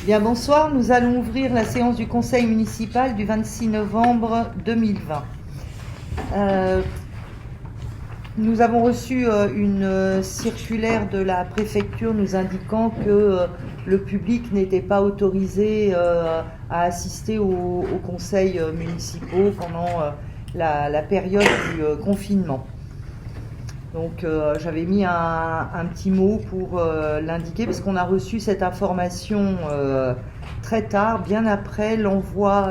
Bien, bonsoir. Nous allons ouvrir la séance du Conseil municipal du 26 novembre 2020. Nous avons reçu une circulaire de la préfecture nous indiquant que le public n'était pas autorisé à assister aux conseils municipaux pendant la période du confinement. Donc j'avais mis un petit mot pour l'indiquer, parce qu'on a reçu cette information très tard, bien après l'envoi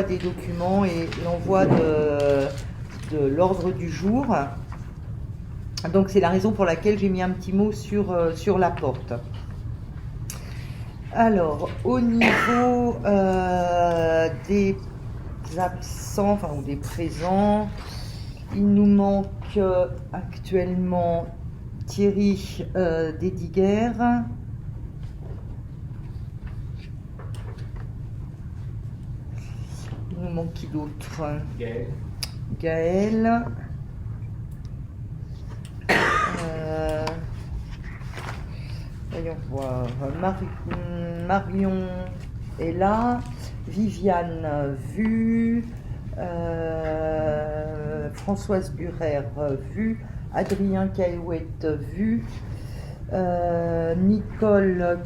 des documents et l'envoi de l'ordre du jour. Donc c'est la raison pour laquelle j'ai mis un petit mot sur la porte. Alors, au niveau des absents, enfin ou des présents, il nous manque actuellement Thierry Desdiguer, il nous manque qui d'autre? Gaël. Voyons voir. Marion est là. Viviane vue. Françoise Burer vue. Adrien Caillouette vu. Nicole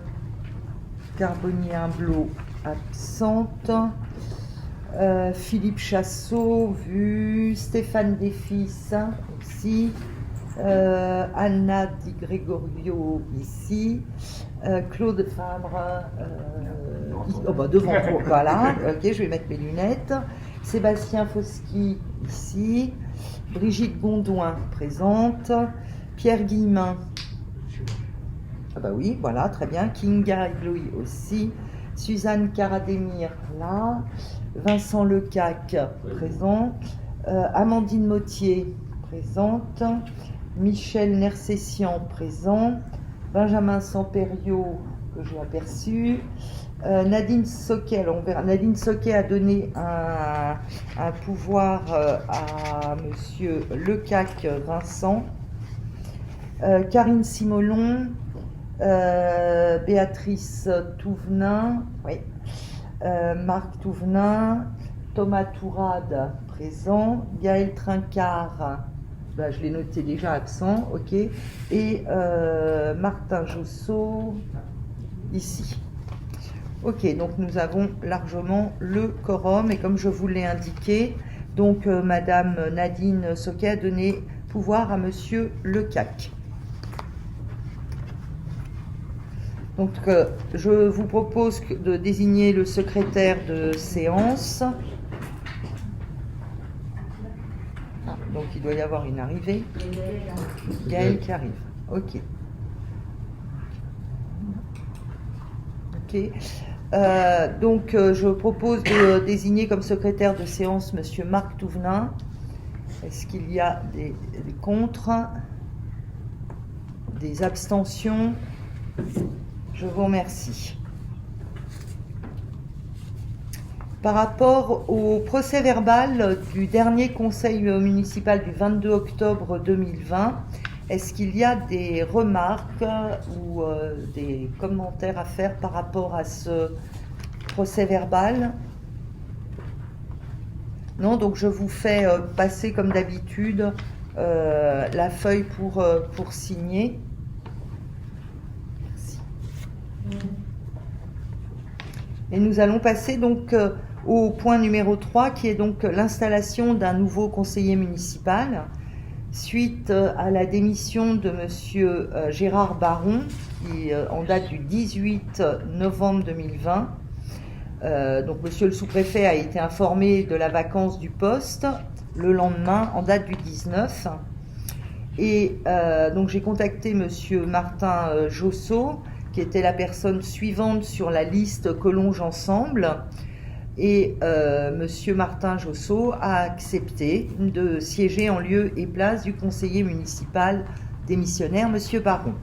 Carbonnier-Humblot absente. Philippe Chassot vu. Stéphane Desfils aussi. Anna Di Gregorio ici. Claude Fabre devant toi, voilà. Ok, je vais mettre mes lunettes. Sébastien Foschi ici. Brigitte Gondouin présente. Pierre Guillemin. Ah bah oui, voilà, très bien. Kinga Igloï aussi. Suzanne Caradémir là. Vincent Lecac présent. Amandine Mottier présente. Michel Nersessian présent. Benjamin Sampériot que j'ai aperçu. Nadine Soquet, alors on verra. Nadine Soquet a donné un pouvoir à monsieur Lecac Vincent. Karine Simolon, Béatrice Touvenin, oui. Marc Touvenin, Thomas Tourade présent, Gaël Trincard, je l'ai noté déjà absent, ok, et Martin Jossot ici. Ok, donc nous avons largement le quorum, et comme je vous l'ai indiqué, donc Madame Nadine Soquet a donné pouvoir à Monsieur Lecac. Donc je vous propose de désigner le secrétaire de séance. Donc il doit y avoir une arrivée. Gaël qui arrive. Ok. Ok. Donc je propose de désigner comme secrétaire de séance monsieur Marc Touvenin. Est-ce qu'il y a des contre? Des abstentions? Je vous remercie. Par rapport au procès verbal du dernier conseil municipal du 22 octobre 2020, est-ce qu'il y a des remarques ou des commentaires à faire par rapport à ce procès verbal? Non, donc je vous fais passer comme d'habitude la feuille pour signer. Merci. Et nous allons passer donc au point numéro 3, qui est donc l'installation d'un nouveau conseiller municipal, suite à la démission de monsieur Gérard Baron, qui en date du 18 novembre 2020. Donc monsieur le sous-préfet a été informé de la vacance du poste le lendemain, en date du 19. Et donc j'ai contacté monsieur Martin Jossot, qui était la personne suivante sur la liste Collonges Ensemble. Et monsieur Martin Jossot a accepté de siéger en lieu et place du conseiller municipal démissionnaire, monsieur Baron.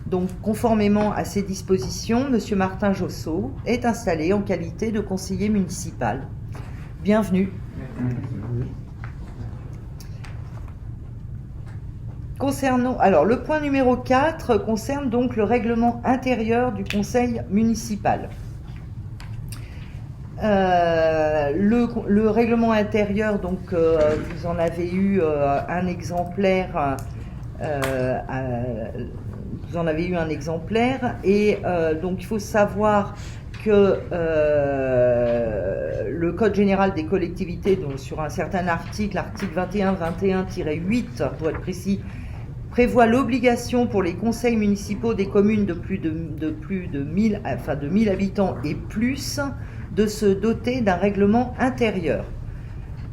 Donc, conformément à ces dispositions, monsieur Martin Jossot est installé en qualité de conseiller municipal. Bienvenue. Alors, le point numéro 4 concerne donc le règlement intérieur du conseil municipal. Le règlement intérieur, donc vous en avez eu un exemplaire. Vous en avez eu un exemplaire, et donc il faut savoir que le Code général des collectivités, donc sur un certain article, l'article 21-21-8 pour être précis, prévoit l'obligation pour les conseils municipaux des communes de plus de 1000 habitants et plus de se doter d'un règlement intérieur.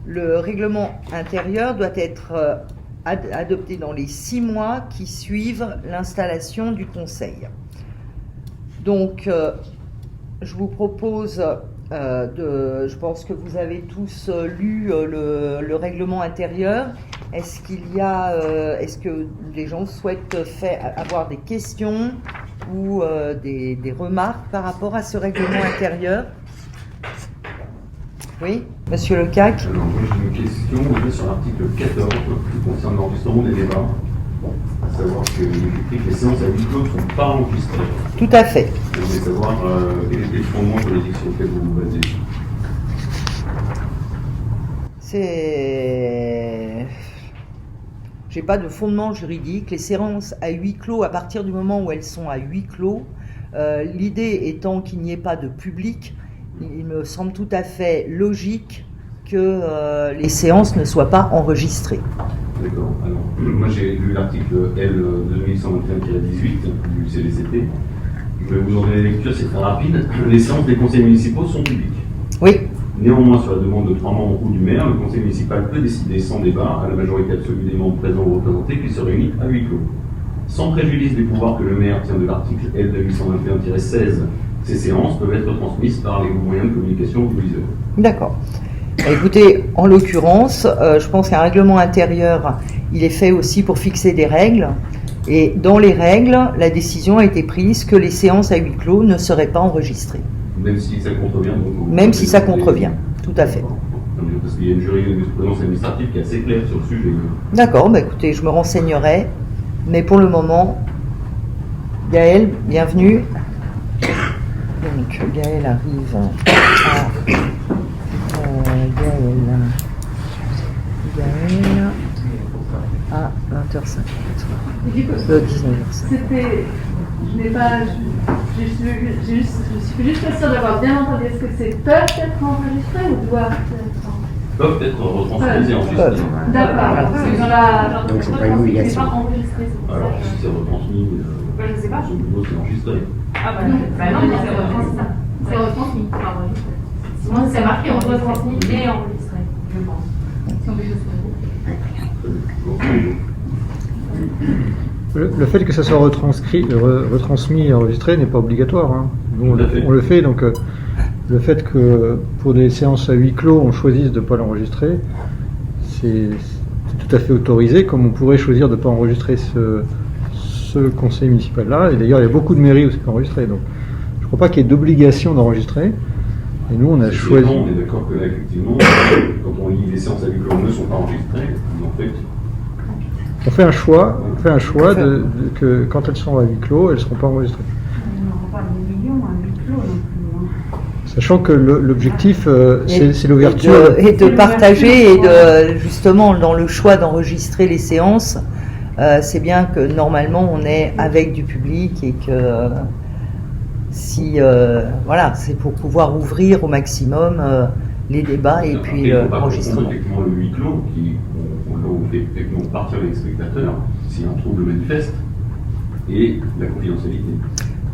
Le règlement intérieur doit être adopté dans les 6 mois qui suivent l'installation du conseil. Donc, je vous propose je pense que vous avez tous lu le règlement intérieur. Est-ce que les gens souhaitent avoir des questions ou des remarques par rapport à ce règlement intérieur? Oui, Monsieur Lecac. Alors, moi j'ai une question sur l'article 14 qui concerne l'enregistrement des débats. À savoir qu'il est écrit que les séances à huis clos ne sont pas enregistrées. Tout à fait. Je voulais savoir quel était le fondement juridique sur lequel vous vous basez. J'ai pas de fondement juridique. Les séances à huis clos, à partir du moment où elles sont à huis clos, l'idée étant qu'il n'y ait pas de public, il me semble tout à fait logique que les séances ne soient pas enregistrées. D'accord. Alors, moi j'ai lu l'article L 2121-18 du CDCT. Je vais vous en donner la lecture, c'est très rapide. Les séances des conseils municipaux sont publiques. Oui. Néanmoins, sur la demande de 3 membres ou du maire, le conseil municipal peut décider sans débat, à la majorité absolue des membres présents ou représentés, qu'il se réunit à huis clos. Sans préjudice des pouvoirs que le maire tient de l'article L 2121-16, ces séances peuvent être transmises par les moyens de communication audiovisuelle. D'accord. Écoutez, en l'occurrence, je pense qu'un règlement intérieur, il est fait aussi pour fixer des règles. Et dans les règles, la décision a été prise que les séances à huis clos ne seraient pas enregistrées. Même si ça contrevient donc, même si ça contrevient, tout à fait. Parce qu'il y a une jurisprudence administrative qui est assez claire sur le sujet. D'accord, bah écoutez, je me renseignerai. Mais pour le moment, Gaël, bienvenue. Donc, Gaël arrive à... Gaël à 20h50. 19h50. Je suis juste pas sûre d'avoir bien entendu. Est-ce que c'est peuvent être enregistré ou doivent être enregistrés? Peuvent être retranscrits et enregistrés. D'accord. Donc c'est pas une obligation. C'est pas enregistré. Alors si c'est retransmis, je sais pas. sur le niveau c'est enregistré. Ah bah non, mais c'est retransmis. C'est retransmis, pas enregistré. Sinon c'est marqué retransmis et enregistré, je pense. Si on fait juste Le fait que ça soit retransmis et enregistré n'est pas obligatoire. Hein. Nous, on le fait, donc le fait que pour des séances à huis clos, on choisisse de ne pas l'enregistrer, c'est tout à fait autorisé, comme on pourrait choisir de ne pas enregistrer ce conseil municipal-là. Et d'ailleurs, il y a beaucoup de mairies où c'est pas enregistré. Donc, je ne crois pas qu'il y ait d'obligation d'enregistrer. Et nous, on a choisi... On est d'accord que là, effectivement, quand on lit les séances à huis clos ne sont pas enregistrées, en fait... On fait un choix que quand elles sont à huis clos, elles ne seront pas enregistrées. On parle de millions à huis clos non plus. Sachant que l'objectif, c'est l'ouverture. Et de partager, et de justement, dans le choix d'enregistrer les séances, c'est bien que normalement on est avec du public et que voilà, c'est pour pouvoir ouvrir au maximum les débats et puis l'enregistrement. Effectivement, le huis clos, on fait effectivement partir les spectateurs, s'il y a un trouble manifeste, et la confidentialité.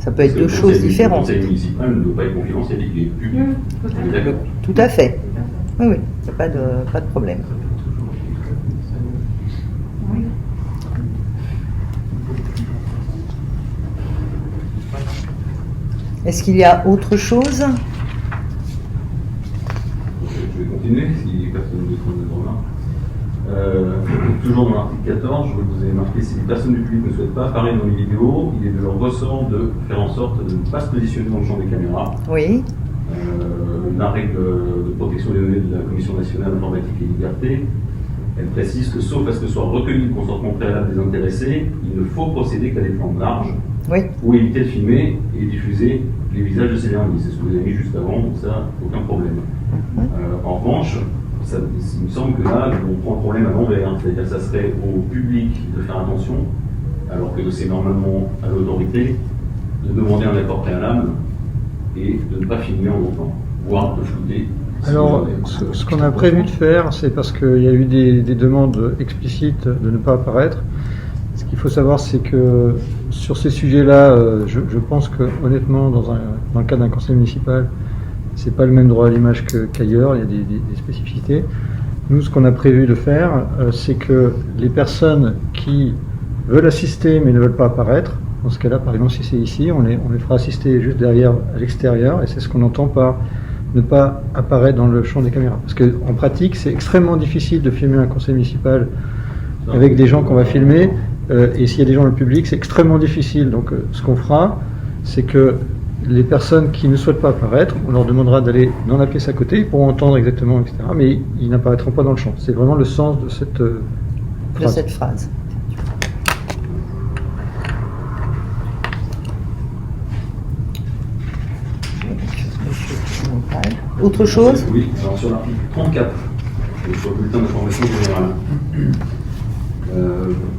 Ça peut être deux choses différentes. Le conseil municipal ne doit pas être confidentiel, il est public. Tout à fait. Oui, oui, il n'y a pas de problème. Est-ce qu'il y a autre chose? Je vais continuer, si personne ne trouve de remarques. Toujours dans l'article 14, je vous ai marqué, si les personnes du public ne souhaitent pas apparaître dans les vidéos, il est de leur ressort de faire en sorte de ne pas se positionner dans le champ des caméras. Oui. La règle de protection des données de la Commission nationale informatique et liberté Elle précise que, sauf à ce que soit recueilli le consentement préalable des intéressés, il ne faut procéder qu'à des plans larges Oui. ou éviter de filmer et diffuser les visages de ces derniers. C'est ce que vous avez mis juste avant, donc ça, aucun problème. En revanche, il me semble que là, on prend le problème à l'envers, c'est-à-dire que ça serait au public de faire attention, alors que c'est normalement à l'autorité de demander un accord préalable et de ne pas filmer en longtemps, voire de flouter. Alors, ce qu'on a prévu de faire, c'est parce qu'il y a eu des demandes explicites de ne pas apparaître. Ce qu'il faut savoir, c'est que sur ces sujets-là, je pense que honnêtement, dans le cas d'un conseil municipal, c'est pas le même droit à l'image qu'ailleurs, il y a des spécificités. Nous, ce qu'on a prévu de faire, c'est que les personnes qui veulent assister mais ne veulent pas apparaître, dans ce cas-là, par exemple, si c'est ici, on les fera assister juste derrière, à l'extérieur, et c'est ce qu'on entend par ne pas apparaître dans le champ des caméras. Parce qu'en pratique, c'est extrêmement difficile de filmer un conseil municipal avec des gens qu'on va filmer, et s'il y a des gens dans le public, c'est extrêmement difficile. Donc, ce qu'on fera, c'est que les personnes qui ne souhaitent pas apparaître, on leur demandera d'aller dans la pièce à côté, ils pourront entendre exactement, etc. Mais ils n'apparaîtront pas dans le champ. C'est vraiment le sens de cette phrase. Autre chose? Oui, alors sur l'article 34, sur le bulletin d'information générale,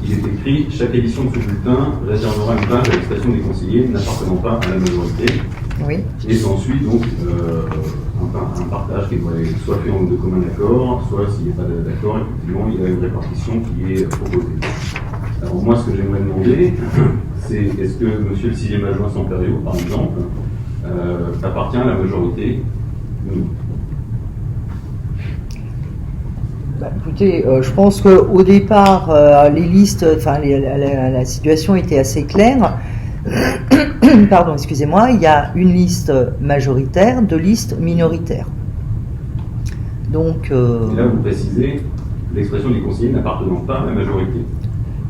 il est écrit « Chaque édition de ce bulletin réservera une page à l'expression des conseillers n'appartenant pas à la majorité ». Oui. Et s'ensuit donc un partage qui doit être soit fait de commun accord, soit s'il n'y a pas d'accord, effectivement, il y a une répartition qui est proposée. Alors moi, ce que j'aimerais demander, c'est est-ce que monsieur le 6e adjoint Sampériau, par exemple, appartient à la majorité ou non? Bah, écoutez, je pense qu'au départ, les listes, enfin la situation était assez claire. Pardon, excusez-moi, il y a une liste majoritaire, 2 listes minoritaires. Donc, et là, vous précisez l'expression des conseillers n'appartenant pas à la majorité.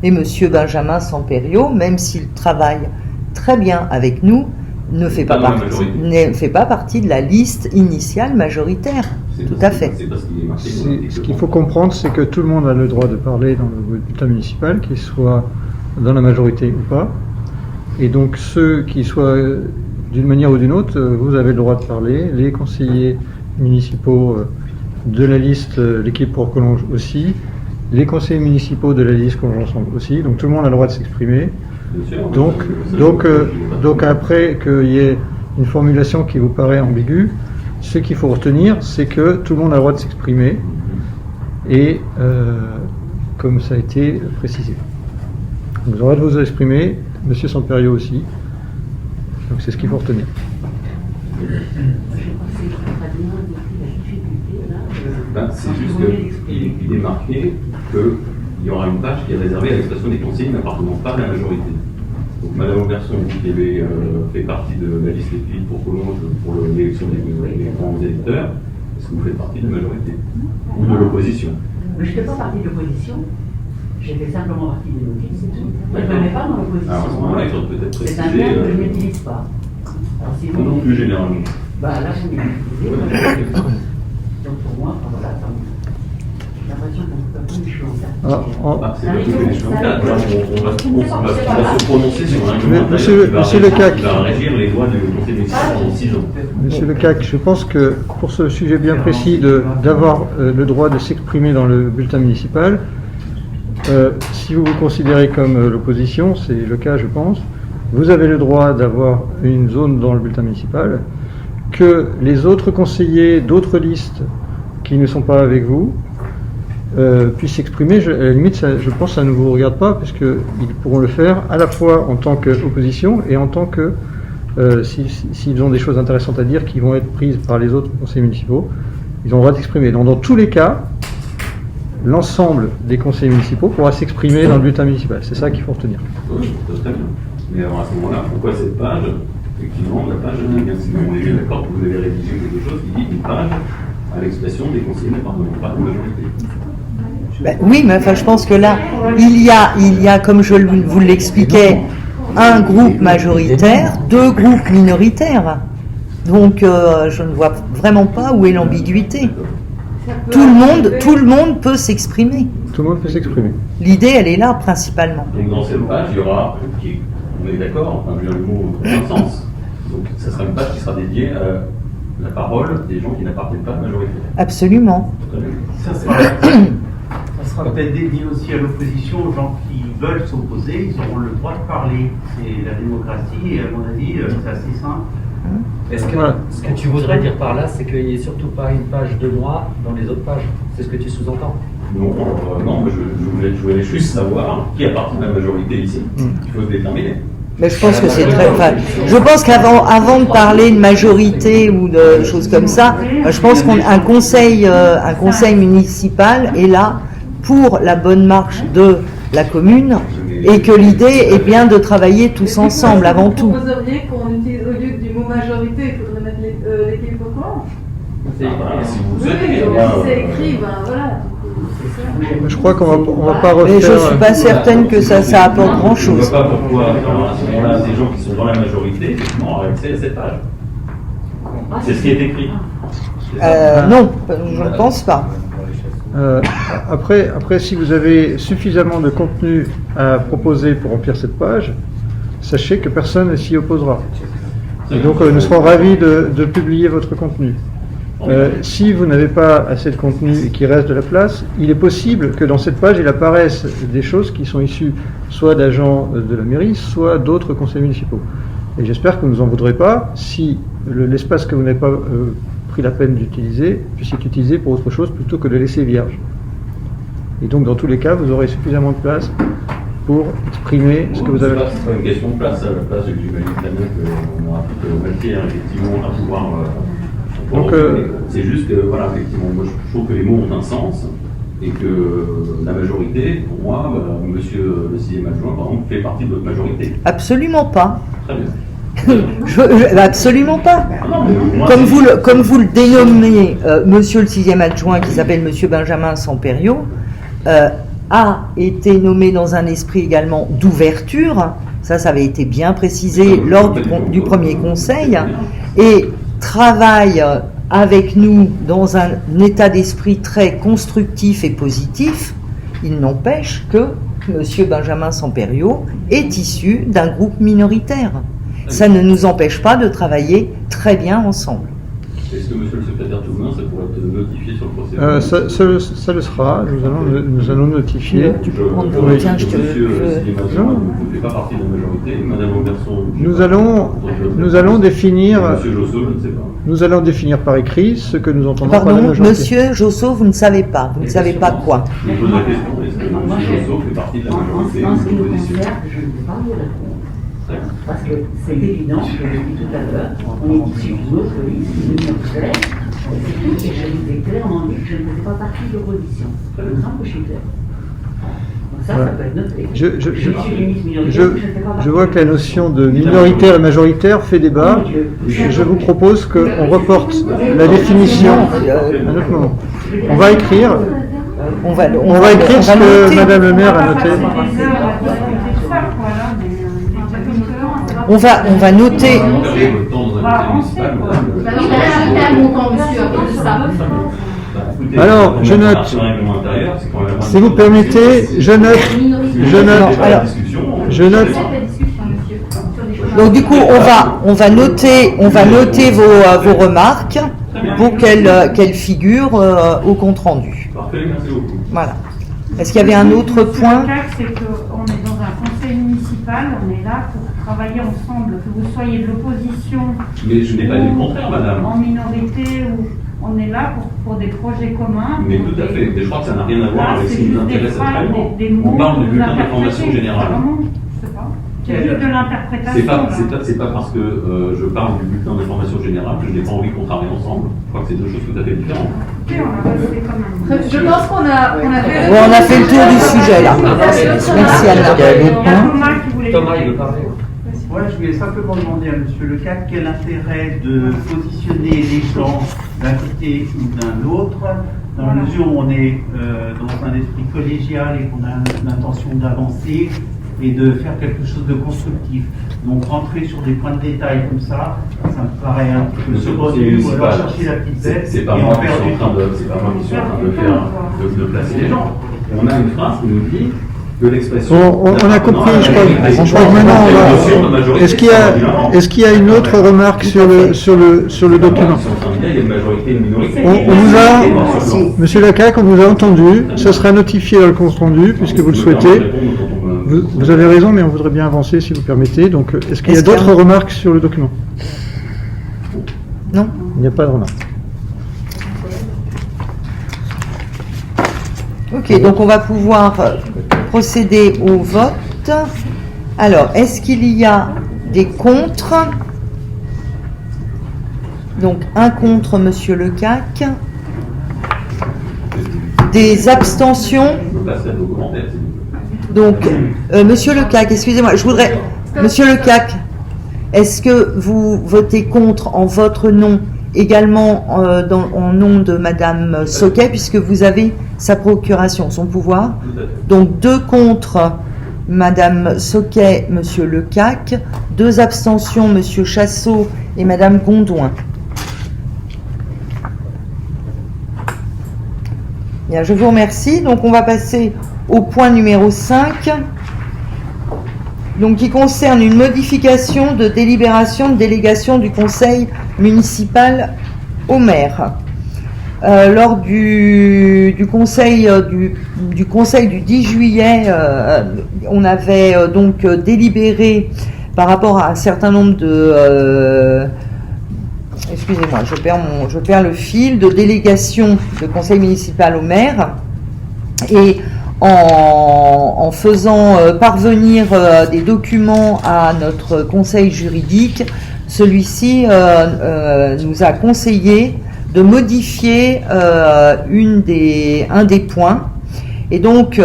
Et monsieur Benjamin Sampériau, même s'il travaille très bien avec nous, ne fait pas partie de la liste initiale majoritaire. Tout à fait. Ce qu'il faut comprendre, c'est que tout le monde a le droit de parler dans le bulletin municipal, qu'il soit dans la majorité ou pas. Et donc ceux qui soient d'une manière ou d'une autre, vous avez le droit de parler. Les conseillers municipaux de la liste, l'équipe pour Collonges aussi. Les conseillers municipaux de la liste Collonges Ensemble aussi. Donc tout le monde a le droit de s'exprimer. Donc après qu'il y ait une formulation qui vous paraît ambiguë, ce qu'il faut retenir, c'est que tout le monde a le droit de s'exprimer, et comme ça a été précisé. Vous avez le droit de vous exprimer, monsieur Sampériau aussi, donc c'est ce qu'il faut retenir. C'est juste qu'il est marqué qu'il y aura une page qui est réservée à l'expression des conseillers n'appartenant pas à la majorité. Donc Madame Auberson, vous qui avez fait partie de la liste écrite pour Collonges pour l'élection des grands électeurs, est-ce que vous faites partie de la majorité ou de l'opposition? Mais je ne fais pas partie de l'opposition. J'ai fait simplement partie des notices, c'est tout. Moi, je ne me mets pas dans l'opposition. Alors à ce moment-là, il faudrait peut-être C'est préciser. un terme que je n'utilise pas. Alors, si vous... Non plus généralement. Bah là, vous l'utilisez. Donc pour moi, voilà, j'ai l'impression qu'on peut pas plus C'est pas tout les choses. On va se prononcer sur un Monsieur Lecac. qui va régir les lois du conseil municipal pendant 6 ans. Monsieur Lecac, je pense que pour ce sujet bien précis d'avoir le droit de s'exprimer dans le bulletin municipal, si vous vous considérez comme l'opposition, c'est le cas je pense, vous avez le droit d'avoir une zone dans le bulletin municipal, que les autres conseillers d'autres listes qui ne sont pas avec vous puissent s'exprimer. À la limite, je pense que ça ne vous regarde pas, puisqu'ils pourront le faire à la fois en tant qu'opposition et en tant que, s'ils ont des choses intéressantes à dire qui vont être prises par les autres conseillers municipaux, ils ont le droit d'exprimer. Donc dans tous les cas, l'ensemble des conseillers municipaux pourra s'exprimer dans le bulletin municipal. C'est ça qu'il faut retenir. Oui, très bien. Mais alors à ce moment-là, pourquoi cette page? Effectivement, la page, on est bien d'accord que vous avez rédigé quelque chose qui dit une page à l'expression des conseillers n'appartenant pas à la majorité. Ben, oui, mais enfin, je pense que là, il y a, comme je vous l'expliquais, un groupe majoritaire, 2 groupes minoritaires. Donc, je ne vois vraiment pas où est l'ambiguïté. Tout le monde peut s'exprimer. Tout le monde peut s'exprimer. L'idée, elle est là, principalement. Donc dans cette page, il y aura, on est d'accord, enfin, je veux dire, le mot dans un sens. Donc ça sera une page qui sera dédiée à la parole des gens qui n'appartiennent pas à la majorité. Absolument. Très bien. Ça sera peut-être dédié aussi à l'opposition, aux gens qui veulent s'opposer, ils auront le droit de parler. C'est la démocratie et à mon avis, c'est assez simple. Ce que tu voudrais dire par là, c'est qu'il n'y ait surtout pas une page de moi dans les autres pages. C'est ce que tu sous-entends. Non, mais je voulais juste savoir qui appartient à la majorité ici. Il faut se déterminer. Mais je pense que c'est très. Enfin, je pense qu'avant de parler de majorité ou de choses comme ça, je pense qu'un conseil municipal est là pour la bonne marche de la commune et que l'idée est bien de travailler tous ensemble avant tout. Vous proposeriez qu'on utilise au lieu du mot majorité, il faudrait mettre l'équipe au courant. Si vous Oui, souhaitez. si c'est écrit, ben voilà. Je crois qu'on va pas refaire. Mais je ne suis pas certaine que ça apporte Je ne grand-chose. vois pas pourquoi, à ce moment-là, des gens qui sont dans la majorité, effectivement, auraient accès à cette page. C'est ce qui est écrit. Non, je ne pense pas. Après, si vous avez suffisamment de contenu à proposer pour remplir cette page, sachez que personne ne s'y opposera. Et donc, nous serons ravis de publier votre contenu. Si vous n'avez pas assez de contenu et qu'il reste de la place, il est possible que dans cette page, il apparaisse des choses qui sont issues soit d'agents de la mairie, soit d'autres conseils municipaux. Et j'espère que vous n'en voudrez pas si l'espace que vous n'avez pas pris la peine d'utiliser puisse être utilisé pour autre chose plutôt que de laisser vierge. Et donc, dans tous les cas, vous aurez suffisamment de place pour exprimer ce que vous avez. C'est pas une question de place. À la place, j'imagine très bien qu'on aura toute matière, effectivement, à pouvoir. Donc, c'est juste que, voilà, effectivement, moi je trouve que les mots ont un sens et que la majorité, pour moi, monsieur le 6e adjoint, par exemple, fait partie de votre majorité. Absolument pas. Très bien. Absolument pas. Comme vous le dénommez, monsieur le 6e adjoint, qui s'appelle monsieur Benjamin Samperio, a été nommé dans un esprit également d'ouverture. Ça avait été bien précisé lors du premier conseil. Et travaille avec nous dans un état d'esprit très constructif et positif, il n'empêche que M. Benjamin Samperio est issu d'un groupe minoritaire. Ça ne nous empêche pas de travailler très bien ensemble. Est-ce que monsieur le secrétaire Toumain, ça pourrait être notifié sur le procès Ça le sera, nous allons notifier. Tu peux prendre Oui, tiens, je te monsieur le 6e adjoint, vous ne faites pas partie de la majorité. Madame Auberson. Nous allons définir. Monsieur Josso, je ne sais pas. Nous allons définir par écrit ce que nous entendons par la Pardon, majorité. monsieur Josso, vous ne savez pas. Vous ne savez pas quoi. Je pose la question, est-ce que monsieur Josso fait partie de la majorité En ou ce de qui me l'opposition? concerne, je ne peux pas vous répondre. Parce que c'est évident, je l'ai dit tout à l'heure, on est issu d'une autre liste, d'une autre claire, et je vous ai clairement dit que je ne faisais pas partie de l'opposition. Il me semble que je suis clair. Donc ça peut être noté. Je vois que la notion de minoritaire et majoritaire fait débat. Je vous propose qu'on reporte la définition à un autre moment. On va écrire. On va écrire ce que Madame le maire a noté. On va noter. Alors, je note. Si vous permettez, je note. Donc du coup, on va noter vos remarques pour qu'elles figurent au compte rendu. Parfait, merci beaucoup. Voilà. Est-ce qu'il y avait un autre point? Le cas, c'est qu'on est dans un conseil municipal, on est là pour travailler ensemble, que vous soyez de l'opposition. Mais je n'ai pas dit le contraire, madame. En minorité, ou on est là pour des projets communs. Mais tout à fait. Mais je crois que ça n'a rien à voir avec ce qui nous intéresse actuellement. On parle du bulletin d'information générale. C'est juste de l'interprétation. C'est pas parce que je parle du bulletin d'information générale que je n'ai pas envie qu'on travaille ensemble. Je crois que c'est deux choses tout à fait différentes. Je pense qu'on a fait on a fait le tour du sujet là. Merci Anna. Thomas, il veut parler. Ouais, je voulais simplement demander à monsieur Lecat quel intérêt de positionner les gens d'un côté ou d'un autre, dans la mesure où on est dans un esprit collégial et qu'on a l'intention d'avancer et de faire quelque chose de constructif. Donc rentrer sur des points de détail comme ça me paraît un petit peu Monsieur le saugrenu, ou alors municipal, chercher la petite bête c'est pas et moi en qui faire suis du en train de, c'est pas moi qui suis en train de faire, de placer les gens. On a une phrase qui nous dit que l'expression. On a compris, je crois que maintenant on va. Est-ce qu'il y a une autre remarque sur le document? Il y a une majorité, une minorité. On vous a, Monsieur Lacac, on vous a entendu, ça sera notifié dans le compte rendu, puisque vous le souhaitez. Vous avez raison, mais on voudrait bien avancer, si vous permettez. Donc, est-ce qu'il y a d'autres remarques sur le document? Non. Il n'y a pas de remarques. Ok, donc on va pouvoir procéder au vote. Alors, est-ce qu'il y a des contre? Donc, un contre, Monsieur Lecac. Des abstentions? Donc, Monsieur Lecac, excusez-moi, je voudrais... Monsieur Lecac, est-ce que vous votez contre en votre nom également en nom de Madame Soquet, puisque vous avez sa procuration, son pouvoir? Donc, 2 contre Madame Soquet, Monsieur Lecac, 2 abstentions, Monsieur Chassot et Madame Gondouin. Bien, je vous remercie. Donc, on va passer au point numéro 5, donc qui concerne une modification de délibération de délégation du conseil municipal au maire. Lors du conseil du 10 juillet, on avait donc délibéré par rapport à un certain nombre de... excusez-moi, je perds le fil de délégation de conseil municipal au maire, et en faisant parvenir des documents à notre conseil juridique, celui-ci nous a conseillé de modifier un des points. Et donc,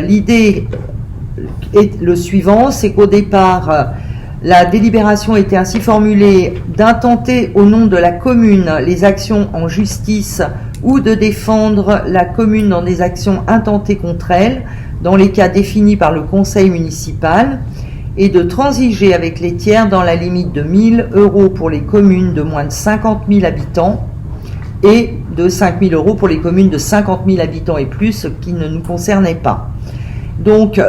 l'idée est le suivant, c'est qu'au départ, la délibération était ainsi formulée d'intenter au nom de la commune les actions en justice ou de défendre la commune dans des actions intentées contre elle, dans les cas définis par le conseil municipal, et de transiger avec les tiers dans la limite de 1 000 € pour les communes de moins de 50 000 habitants et de 5 000 € pour les communes de 50 000 habitants et plus, ce qui ne nous concernait pas. Donc,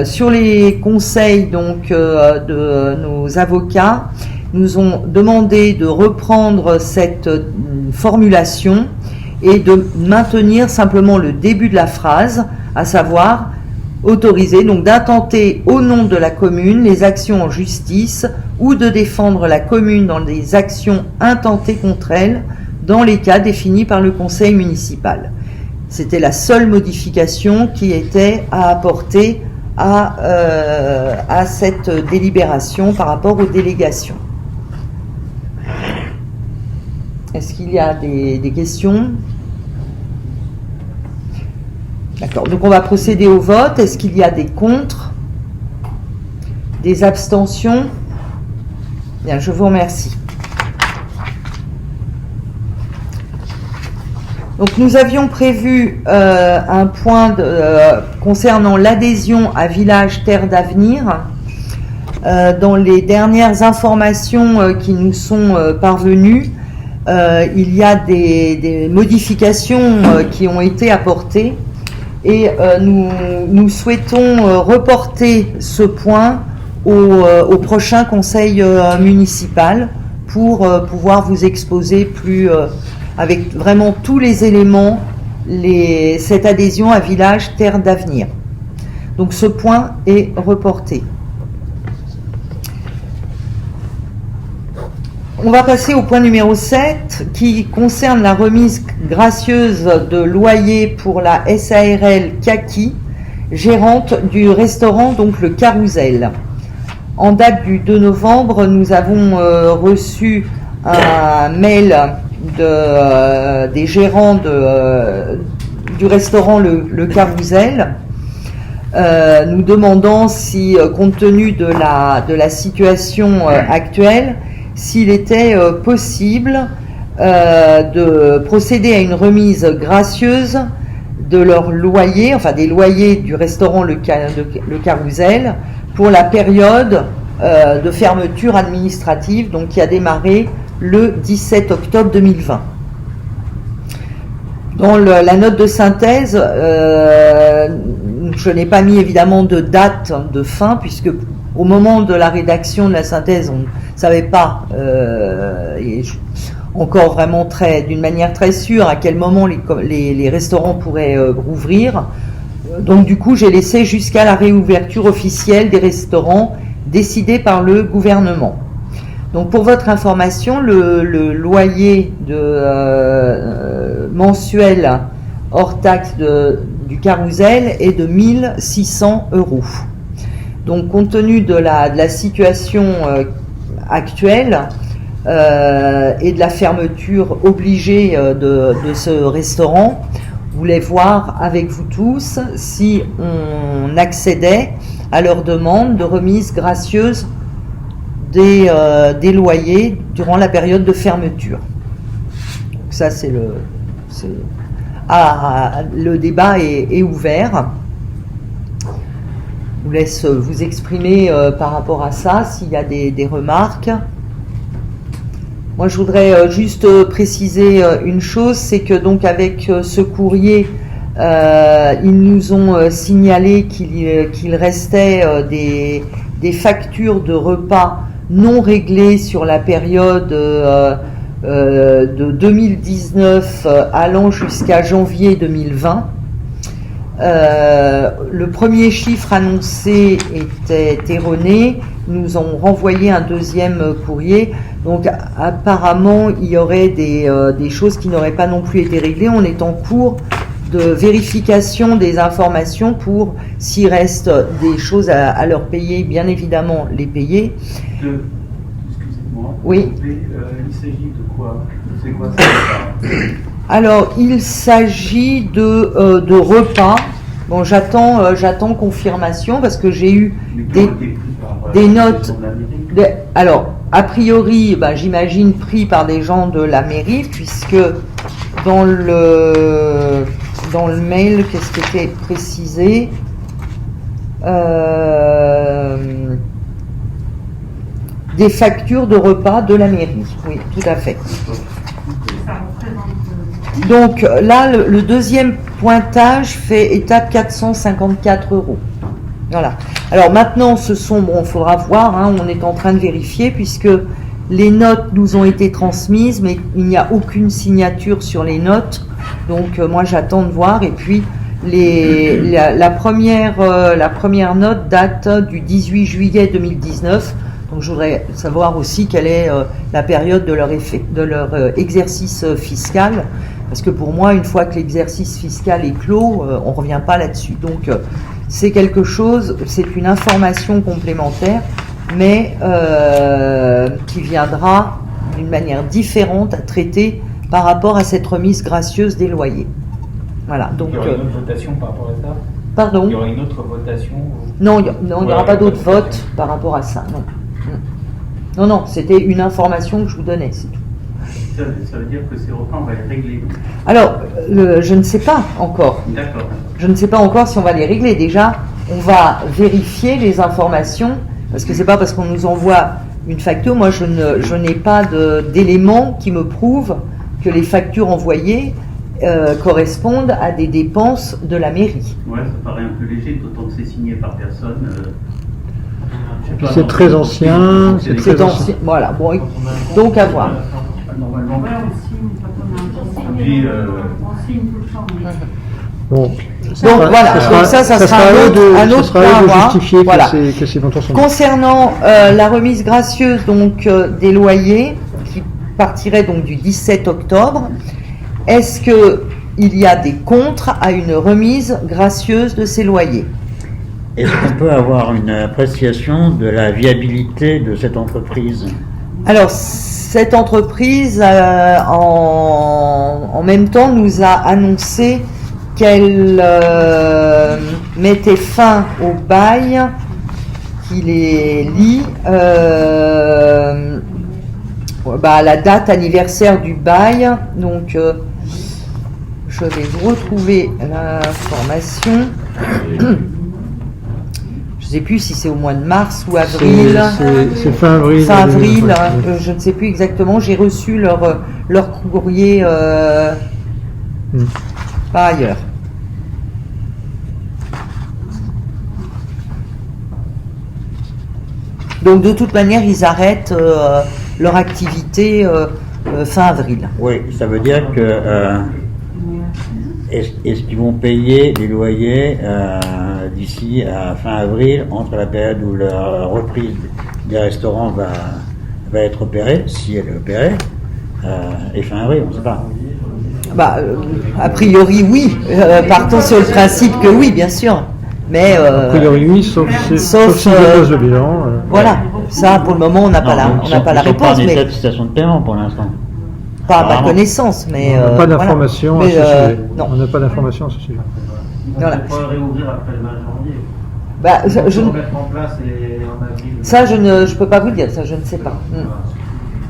sur les conseils de nos avocats, nous ont demandé de reprendre cette formulation et de maintenir simplement le début de la phrase, à savoir autoriser, donc d'intenter au nom de la commune les actions en justice ou de défendre la commune dans des actions intentées contre elle dans les cas définis par le conseil municipal. C'était la seule modification qui était à apporter à cette délibération par rapport aux délégations. Est-ce qu'il y a des questions? D'accord, donc on va procéder au vote. Est-ce qu'il y a des contre? Des abstentions? Bien, je vous remercie. Donc nous avions prévu un point concernant l'adhésion à Village Terre d'Avenir. Dans les dernières informations qui nous sont parvenues, il y a des modifications qui ont été apportées et nous souhaitons reporter ce point au prochain conseil municipal pour pouvoir vous exposer plus avec vraiment tous les éléments cette adhésion à Village Terre d'Avenir. Donc ce point est reporté. On va passer au point numéro 7 qui concerne la remise gracieuse de loyer pour la SARL Kaki, gérante du restaurant donc le Carousel. En date du 2 novembre, nous avons reçu un mail des gérants du restaurant le Carousel, nous demandant si, compte tenu de la situation actuelle, s'il était possible de procéder à une remise gracieuse de leur loyer, enfin des loyers du restaurant le Carousel, pour la période de fermeture administrative, donc qui a démarré le 17 octobre 2020. Dans la note de synthèse, je n'ai pas mis évidemment de date de fin, puisque au moment de la rédaction de la synthèse, on ne savait pas encore vraiment d'une manière très sûre à quel moment les restaurants pourraient rouvrir. Donc du coup, j'ai laissé jusqu'à la réouverture officielle des restaurants décidée par le gouvernement. Donc pour votre information, le loyer mensuel hors taxe du Carousel est de 1 600 €. Donc compte tenu de la situation actuelle et de la fermeture obligée de ce restaurant, je voulais voir avec vous tous si on accédait à leur demande de remise gracieuse des loyers durant la période de fermeture. Donc ça, le débat est ouvert. Je vous laisse vous exprimer par rapport à ça, s'il y a des remarques. Moi, je voudrais juste préciser une chose, c'est que donc avec ce courrier, ils nous ont signalé qu'il restait des factures de repas non réglées sur la période de 2019 allant jusqu'à janvier 2020. Le premier chiffre annoncé était erroné. Nous ont renvoyé un deuxième courrier. Donc apparemment, il y aurait des choses qui n'auraient pas non plus été réglées. On est en cours de vérification des informations pour, s'il reste des choses à leur payer, bien évidemment les payer. Excusez-moi. Oui. Il s'agit de quoi? C'est quoi ça? Alors, il s'agit de repas. Bon, j'attends confirmation parce que j'ai eu des notes. Alors, a priori, j'imagine pris par des gens de la mairie, puisque dans le mail, qu'est-ce qui était précisé? Des factures de repas de la mairie. Oui, tout à fait. Donc là, le deuxième pointage fait étape 454 €. Voilà. Alors maintenant, il faudra voir, on est en train de vérifier, puisque les notes nous ont été transmises, mais il n'y a aucune signature sur les notes. Donc moi, j'attends de voir. Et puis, la première note date du 18 juillet 2019. Donc je voudrais savoir aussi quelle est la période de leur exercice fiscal. Parce que pour moi, une fois que l'exercice fiscal est clos, on ne revient pas là-dessus. Donc c'est quelque chose, c'est une information complémentaire, mais qui viendra d'une manière différente à traiter par rapport à cette remise gracieuse des loyers. Voilà. Donc, il y aura une autre votation par rapport à ça? Pardon? Il y aura une autre votation? Non, il n'y aura pas d'autre vote par rapport à ça, non. Non, c'était une information que je vous donnais, c'est tout. Ça veut dire que ces repas, on va les régler. Alors, je ne sais pas encore. D'accord. Je ne sais pas encore si on va les régler. Déjà, on va vérifier les informations, parce que c'est pas parce qu'on nous envoie une facture. Moi, je n'ai pas d'éléments qui me prouvent que les factures envoyées correspondent à des dépenses de la mairie. Ouais, ça paraît un peu léger, d'autant que c'est signé par personne. C'est très ancien. C'est ancien. Voilà. Bon, donc à voir. Normalement. Ouais, on signe quand on a un Puis, on signe tout le temps. Bon. Donc voilà, ça sera un autre point à voir. Justifier Voilà. que ces montants sont... Concernant la remise gracieuse donc des loyers qui partirait donc du 17 octobre, est-ce que il y a des contres à une remise gracieuse de ces loyers? Est-ce qu'on peut avoir une appréciation de la viabilité de cette entreprise? Alors, cette entreprise, en même temps, nous a annoncé qu'elle mettait fin au bail qui les lie à la date anniversaire du bail. Donc, je vais vous retrouver l'information. Je sais plus si c'est au mois de mars ou avril. C'est fin avril. Fin avril, Ouais. je ne sais plus exactement. J'ai reçu leur courrier par ailleurs. Donc de toute manière, ils arrêtent leur activité fin avril. Oui, ça veut dire que est-ce qu'ils vont payer les loyers d'ici à fin avril, entre la période où la reprise des restaurants va être opérée, si elle est opérée, et fin avril, on ne sait pas. Bah, a priori oui, partons sur le principe que oui, bien sûr. Mais A priori, oui, sauf si dépose le bilan. voilà, ça pour le moment on n'a pas la Ils sont pas réponse, en mais état de cessation de paiement pour l'instant. pas à ma Apparemment. connaissance. Mais On n'a pas voilà. d'informations à Mais, ce sujet. non. On n'a pas d'informations à ce sujet. Voilà. On peut réouvrir après le 20 janvier. Bah, je On ne- peut mettre en place en avril. ça je peux pas vous dire, ça je ne sais pas.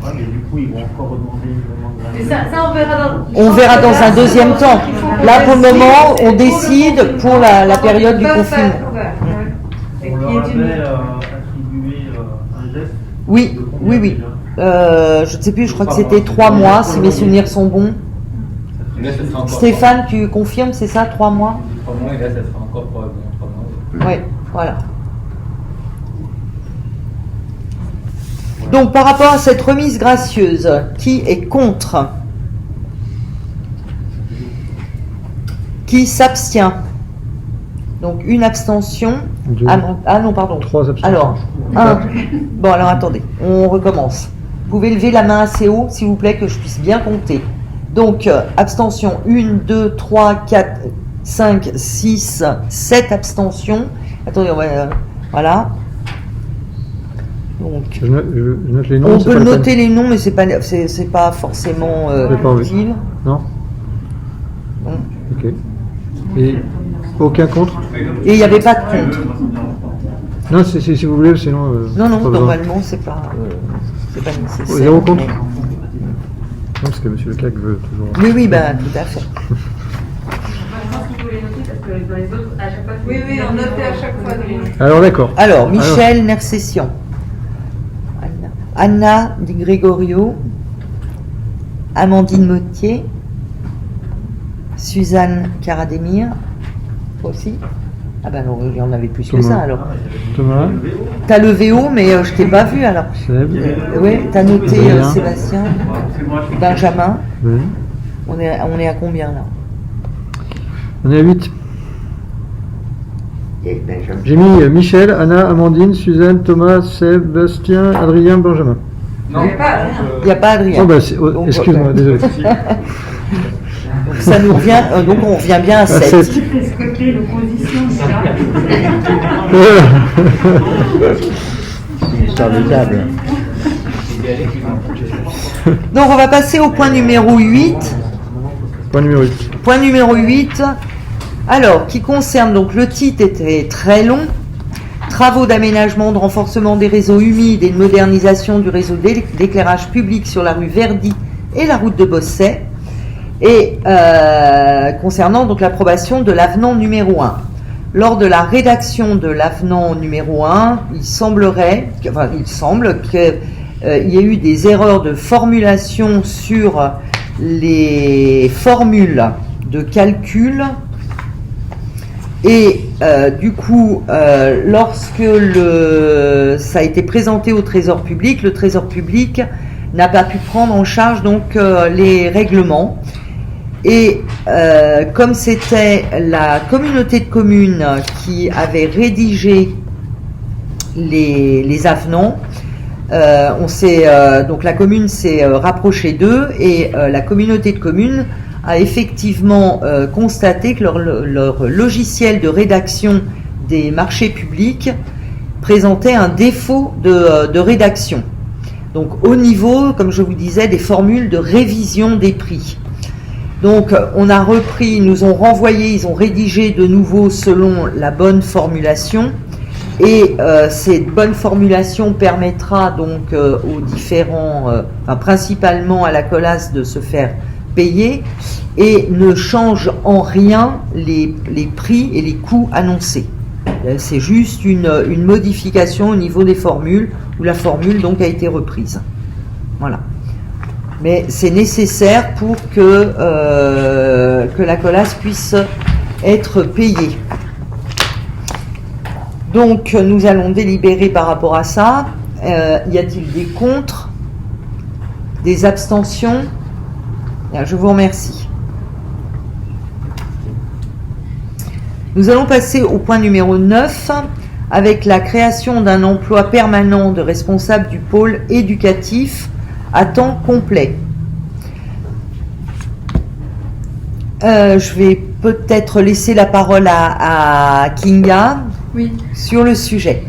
Ouais, mais du coup, ils vont encore demander une demande Et ça, on verra dans... On verra dans un deuxième temps. Là pour le moment, on décide pour la période du confinement. On leur avait attribué un geste. Oui, de combien oui. déjà Je ne sais plus, je crois que c'était 3 mois, si mes souvenirs sont bons. Et là, ça sera encore Stéphane, tu confirmes, c'est ça, 3 mois? 3 mois, et là, ça sera encore probablement 3 mois. Oui, voilà. Donc par rapport à cette remise gracieuse, qui est contre? Qui s'abstient? Donc une abstention. Deux. Ah non, pardon. 3 abstentions. Alors, bon, alors attendez, on recommence. Vous pouvez lever la main assez haut, s'il vous plaît, que je puisse bien compter. Donc, abstention, 1, 2, 3, 4, 5, 6, 7 abstentions. Attendez, on va... voilà. Donc, Je note les noms. on c'est peut pas la peine. noter les noms, mais c'est pas forcément J'ai pas envie. utile. Non. Non. Ok. Et aucun contre? Et il n'y avait pas de contre. Non, si vous voulez, sinon. Non, non, pas besoin. normalement, c'est pas nécessaire. Zéro contre? Mais- Non, parce que M. Lecaque veut toujours. Oui, oui, ben, tout à fait. Je pense qu'il faut les noter parce que dans les autres, à chaque fois... Oui, oui, on notait à chaque fois. Alors, d'accord. Alors, Michel Nersessian. Anna Di Gregorio. Amandine Mottier. Suzanne Karademir. Aussi. Ah ben non, il y en avait plus que Thomas. ça alors. Thomas, T'as levé haut, mais je t'ai pas vu alors. Seb, Oui, t'as noté Adrien. Sébastien, C'est moi qui Benjamin. Ben. On est à combien là? On est à 8. J'ai mis Michel, Anna, Amandine, Suzanne, Thomas, Sébastien, Adrien, Benjamin. Non, Il n'y a pas Adrien. Oh, bah, Donc, excuse-moi, désolé. Donc ça nous revient, donc on revient bien à 7. 7. Est-ce que tu es l'opposition, C'est une histoire de table. Donc on va passer au point numéro 8. Point numéro 8. Point numéro 8. Alors, qui concerne, donc le titre était très long. Travaux d'aménagement, de renforcement des réseaux humides et de modernisation du réseau d'éclairage public sur la rue Verdi et la route de Bosset. Et concernant donc l'approbation de l'avenant numéro 1. Lors de la rédaction de l'avenant numéro 1, il semble qu'il y ait eu des erreurs de formulation sur les formules de calcul. Et du coup, lorsque ça a été présenté au Trésor public, le Trésor public n'a pas pu prendre en charge donc les règlements. Et comme c'était la communauté de communes qui avait rédigé les avenants, donc la commune s'est rapprochée d'eux et la communauté de communes a effectivement constaté que leur logiciel de rédaction des marchés publics présentait un défaut de rédaction. Donc au niveau, comme je vous disais, des formules de révision des prix. Donc on a repris, ils nous ont renvoyé, ils ont rédigé de nouveau selon la bonne formulation. Et cette bonne formulation permettra donc aux différents, principalement à la Colas de se faire payer et ne change en rien les prix et les coûts annoncés. C'est juste une modification au niveau des formules, où la formule donc a été reprise. Voilà. Mais c'est nécessaire pour que la colasse puisse être payée. Donc nous allons délibérer par rapport à ça. Y a-t-il des contre? Des abstentions? Bien, je vous remercie. Nous allons passer au point numéro 9 avec la création d'un emploi permanent de responsable du pôle éducatif à temps complet. Je vais peut-être laisser la parole à Kinga sur le sujet.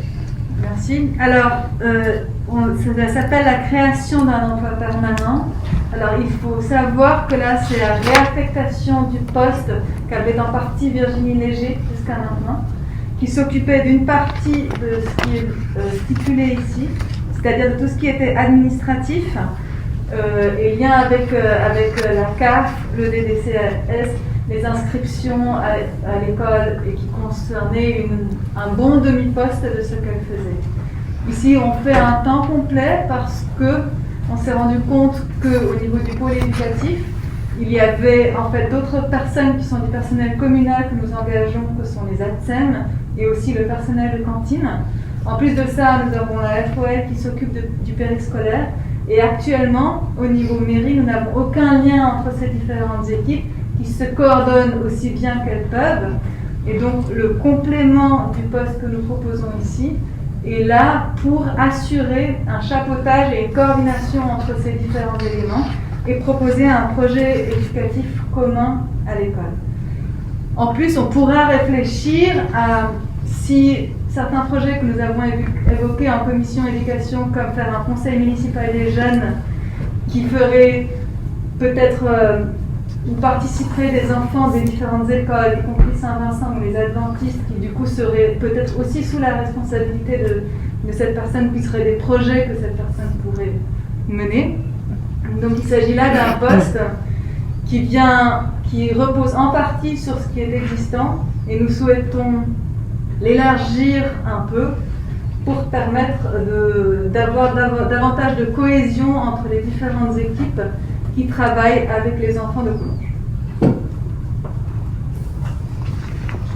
Merci. Alors, ça s'appelle la création d'un emploi permanent. Alors, il faut savoir que là, c'est la réaffectation du poste qu'avait en partie Virginie Léger jusqu'à maintenant, qui s'occupait d'une partie de ce qui est stipulé ici, c'est-à-dire de tout ce qui était administratif, et lien avec la CAF, le DDCS, les inscriptions à l'école, et qui concernait un bon demi-poste de ce qu'elle faisait. Ici, on fait un temps complet parce que on s'est rendu compte qu'au niveau du pôle éducatif, il y avait en fait d'autres personnes qui sont du personnel communal que nous engageons, que sont les ATSEM et aussi le personnel de cantine. En plus de ça, nous avons la FOL qui s'occupe du périscolaire. Et actuellement, au niveau mairie, nous n'avons aucun lien entre ces différentes équipes qui se coordonnent aussi bien qu'elles peuvent. Et donc, le complément du poste que nous proposons ici est là pour assurer un chapeautage et une coordination entre ces différents éléments et proposer un projet éducatif commun à l'école. En plus, on pourra réfléchir à si certains projets que nous avons évoqués en commission éducation, comme faire un conseil municipal des jeunes qui ferait peut-être où participeraient des enfants des différentes écoles, y compris Saint-Vincent ou les adventistes, qui du coup seraient peut-être aussi sous la responsabilité de cette personne, qui seraient des projets que cette personne pourrait mener. Donc il s'agit là d'un poste qui repose en partie sur ce qui est existant, et nous souhaitons l'élargir un peu pour permettre d'avoir davantage de cohésion entre les différentes équipes qui travaillent avec les enfants de Collonges.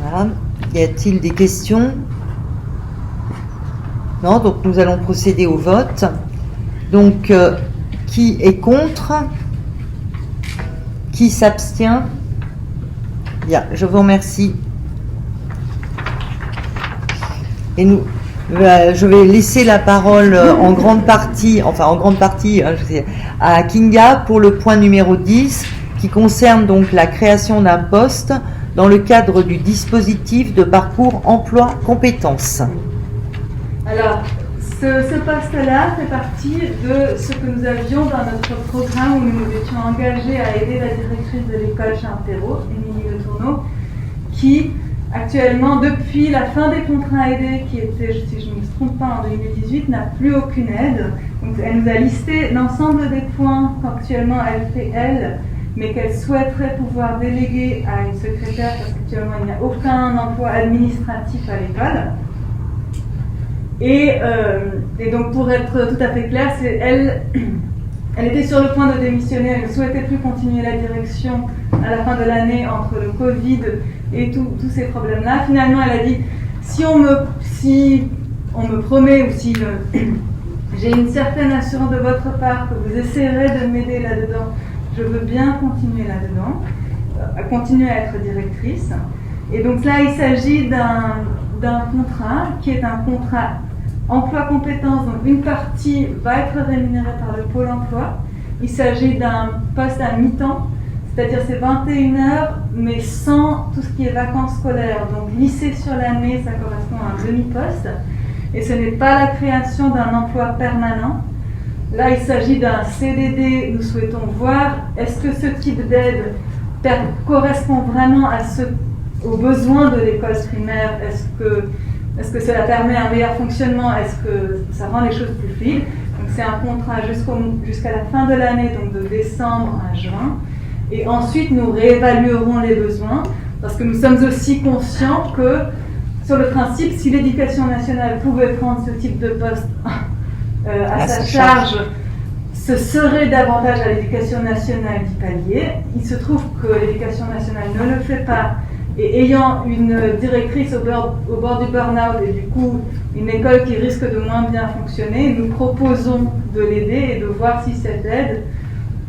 Voilà. Y a-t-il des questions? Non, donc nous allons procéder au vote. Donc, qui est contre? Qui s'abstient? Bien, je vous remercie. Et je vais laisser la parole en grande partie, à Kinga pour le point numéro 10, qui concerne donc la création d'un poste dans le cadre du dispositif de parcours emploi compétences. Alors, ce poste-là fait partie de ce que nous avions dans notre programme où nous nous étions engagés à aider la directrice de l'école Charles-Perrault, Émilie Le Tourneau, qui actuellement, depuis la fin des contrats aidés, qui était, si je ne me trompe pas, en 2018, n'a plus aucune aide. Donc, elle nous a listé l'ensemble des points qu'actuellement elle fait, elle, mais qu'elle souhaiterait pouvoir déléguer à une secrétaire, parce qu'actuellement, il n'y a aucun emploi administratif à l'école. Et donc, pour être tout à fait claire, elle était sur le point de démissionner, elle ne souhaitait plus continuer la direction à la fin de l'année entre le Covid et tous ces problèmes-là. Finalement, elle a dit, si on me promet ou si j'ai une certaine assurance de votre part que vous essayerez de m'aider là-dedans, je veux bien continuer là-dedans, continuer à être directrice. Et donc là, il s'agit d'un contrat qui est un contrat emploi-compétences, donc une partie va être rémunérée par le Pôle emploi. Il s'agit d'un poste à mi-temps, c'est-à-dire c'est 21 heures, mais sans tout ce qui est vacances scolaires. Donc lycée sur l'année, ça correspond à un demi-poste. Et ce n'est pas la création d'un emploi permanent. Là, il s'agit d'un CDD. Nous souhaitons voir, est-ce que ce type d'aide correspond vraiment aux besoins de l'école primaire? Est-ce que cela permet un meilleur fonctionnement? Est-ce que ça rend les choses plus fluides? Donc c'est un contrat jusqu'à la fin de l'année, donc de décembre à juin. Et ensuite, nous réévaluerons les besoins, parce que nous sommes aussi conscients que sur le principe, si l'éducation nationale pouvait prendre ce type de poste à sa charge, ce serait davantage à l'éducation nationale d'y pallier. Il se trouve que l'éducation nationale ne le fait pas. Et ayant une directrice au bord du burn-out et du coup une école qui risque de moins bien fonctionner, nous proposons de l'aider et de voir si cette aide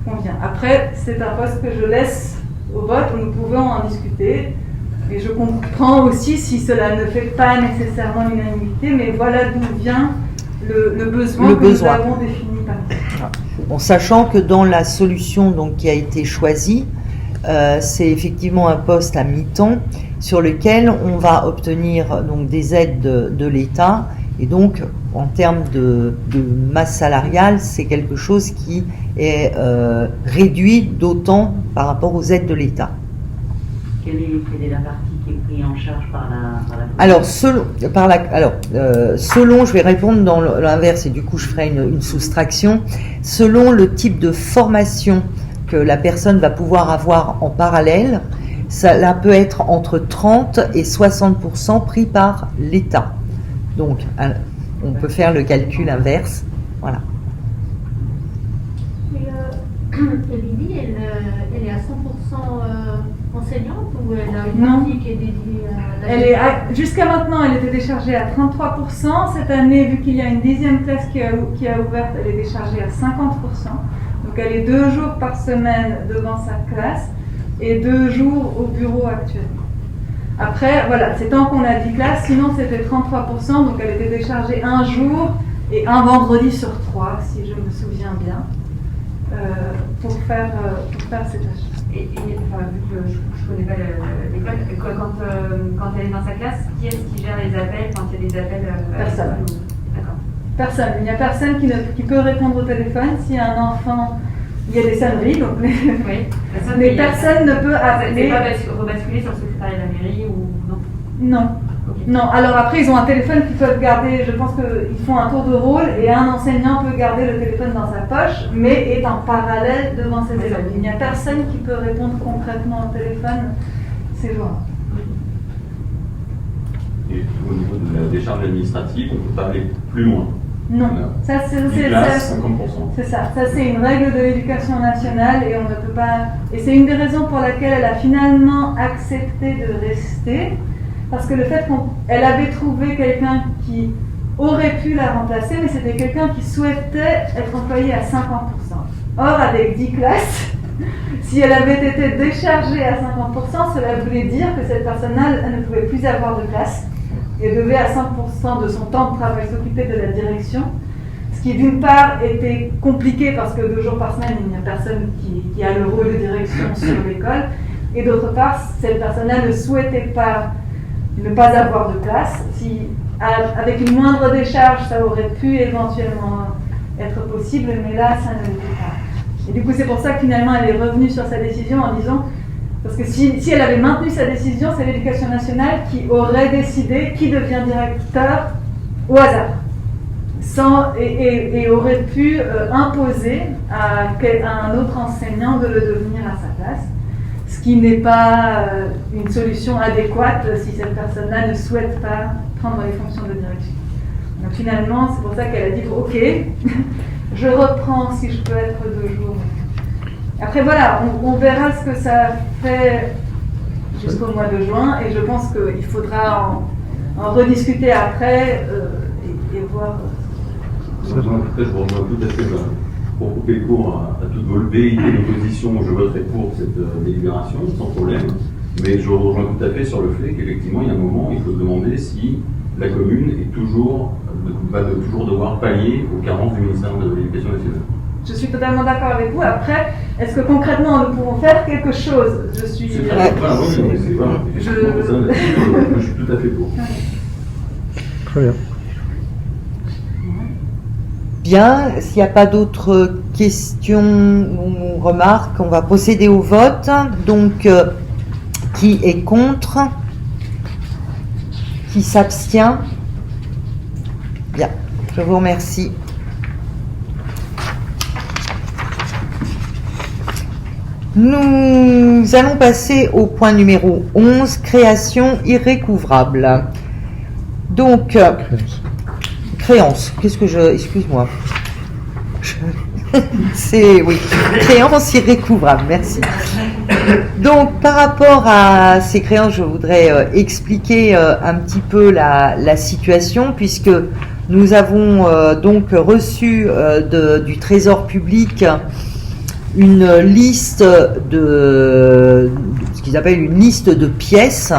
convient. Après, c'est un poste que je laisse au vote, nous pouvons en discuter. Et je comprends aussi si cela ne fait pas nécessairement l'unanimité, mais voilà d'où vient le besoin que nous avons défini par ici. En sachant que dans la solution donc, qui a été choisie, c'est effectivement un poste à mi-temps sur lequel on va obtenir donc, des aides de l'État. Et donc, en termes de masse salariale, c'est quelque chose qui est réduit d'autant par rapport aux aides de l'État. Quelle est la partie qui est prise en charge par la Alors, selon, je vais répondre dans l'inverse et du coup je ferai une soustraction, selon le type de formation que la personne va pouvoir avoir en parallèle, ça peut être entre 30 et 60% pris par l'État. Donc, on peut faire le calcul inverse. Voilà. Et Lydie, elle est à 100% enseignante ou elle a une partie qui est dédiée à la... Jusqu'à maintenant, elle était déchargée à 33%. Cette année, vu qu'il y a une 10e classe qui a ouvert, elle est déchargée à 50%. Donc elle est 2 jours par semaine devant sa classe et 2 jours au bureau actuellement. Après, voilà, c'est tant qu'on a 10 classes, sinon c'était 33%, donc elle était déchargée un jour et un vendredi sur 3, si je me souviens bien, pour faire cette tâche. Et enfin, vu que je ne connais pas l'école, quand elle est dans sa classe, qui est-ce qui gère les appels quand il y a des appels Personne. D'accord. Personne. Il n'y a personne qui peut répondre au téléphone. S'il y a un enfant, il y a des sonneries, donc mais personne ne peut appeler. C'est pas rebasculer sur le secrétariat de la mairie ou non? Non. Okay. Non. Alors après, ils ont un téléphone qu'ils peuvent garder. Je pense qu'ils font un tour de rôle et un enseignant peut garder le téléphone dans sa poche, mais est en parallèle devant ses élèves. Il n'y a personne qui peut répondre concrètement au téléphone ces jours-là. Et au niveau de la décharge administrative, on ne peut pas aller plus loin. Non, ça c'est 50%. C'est ça. Ça c'est une règle de l'éducation nationale et on ne peut pas. Et c'est une des raisons pour laquelle elle a finalement accepté de rester, parce que le fait qu'elle avait trouvé quelqu'un qui aurait pu la remplacer, mais c'était quelqu'un qui souhaitait être employé à 50%. Or, avec 10 classes, si elle avait été déchargée à 50%, cela voulait dire que cette personne-là ne pouvait plus avoir de classe. Et devait à 5% de son temps de travail s'occuper de la direction, ce qui d'une part était compliqué parce que 2 jours par semaine, il n'y a personne qui a le rôle de direction sur l'école, et d'autre part, cette personne-là ne souhaitait pas ne pas avoir de place. Si, avec une moindre décharge, ça aurait pu éventuellement être possible, mais là, ça ne l'était pas. Et du coup, c'est pour ça que finalement, elle est revenue sur sa décision en disant... Parce que si elle avait maintenu sa décision, c'est l'éducation nationale qui aurait décidé qui devient directeur au hasard. Et aurait pu imposer à un autre enseignant de le devenir à sa place. Ce qui n'est pas une solution adéquate si cette personne-là ne souhaite pas prendre les fonctions de direction. Donc finalement, c'est pour ça qu'elle a dit « Ok, je reprends si je peux être 2 jours ». Après voilà, on verra ce que ça fait jusqu'au mois de juin et je pense qu'il faudra en rediscuter après et voir. Je vous rejoins tout à fait. Pour couper court à toutes vos velléités d'opposition, je voterai pour cette délibération sans problème. Mais je rejoins tout à fait sur le fait qu'effectivement, il y a un moment, il faut se demander si la commune va toujours devoir pallier aux carences du ministère de l'Éducation nationale. Je suis totalement d'accord avec vous. Après, est-ce que concrètement nous pouvons faire quelque chose? Je suis. C'est vrai, je suis tout à fait pour. Très bien. Bien, s'il n'y a pas d'autres questions ou remarques, on va procéder au vote. Donc, qui est contre? Qui s'abstient? Bien, je vous remercie. Nous allons passer au point numéro 11, création irrécouvrable. Donc, créance. Qu'est-ce que je... Excuse-moi. C'est... Oui. Créance irrécouvrable. Merci. Donc, par rapport à ces créances, je voudrais expliquer un petit peu la situation, puisque nous avons donc reçu du Trésor public une liste de ce qu'ils appellent une liste de pièces